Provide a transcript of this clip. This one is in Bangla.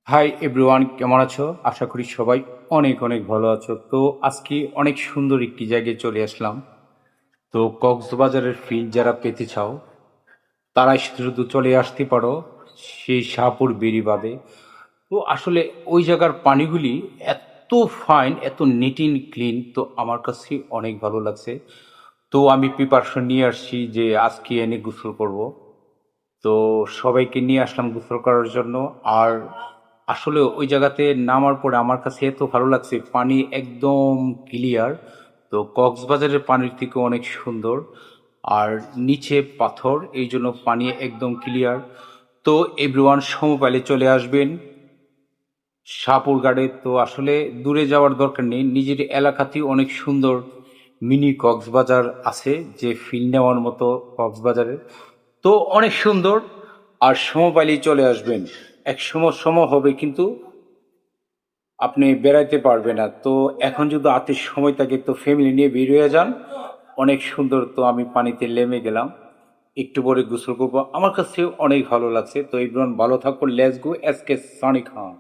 হাই এভরিওয়ান, কেমন আছো? আশা করি সবাই অনেক অনেক ভালো আছো। তো আজকে অনেক সুন্দর একটি জায়গায় চলে আসলাম। তো কক্সবাজারের ফিল যারা পেতে চাও তারাই শুধু চলে আসতে পারো সেই শাহপুর বেড়িবাঁধে। তো আসলে ওই জায়গার পানিগুলি এত ফাইন, এত নিট অ্যান্ড ক্লিন, তো আমার কাছে অনেক ভালো লাগছে। তো আমি প্রিপারেশন নিয়ে আসছি যে আজকে এনে গোসল করব। তো সবাইকে নিয়ে আসলাম গোসল করার জন্য। আর আসলে ওই জায়গাতে নামার পরে আমার কাছে এত ভালো লাগছে, পানি একদম ক্লিয়ার। তো কক্সবাজারের পানির থেকে অনেক সুন্দর। আর নিচে পাথর, এই জন্য পানি একদম ক্লিয়ার। তো এভরিওয়ান সমপালে চলে আসবেন শাহপুর ঘাটে। তো আসলে দূরে যাওয়ার দরকার নেই, নিজের এলাকাতেই অনেক সুন্দর মিনি কক্সবাজার আছে, যে ফিল নেওয়ার মতো কক্সবাজারের। তো অনেক সুন্দর। আর সমপাইলেই চলে আসবেন, এক সময় হবে কিন্তু আপনি বেড়াইতে পারবে না। তো এখন যদি হাতে সময় থাকে তো ফ্যামিলি নিয়ে বের হয়ে যান, অনেক সুন্দর। তো আমি পানিতে নেমে গেলাম, একটু পরে গোসল করবো, আমার কাছে অনেক ভালো লাগছে। তো এই ভালো থাকো, let's go SK Sunny Khan.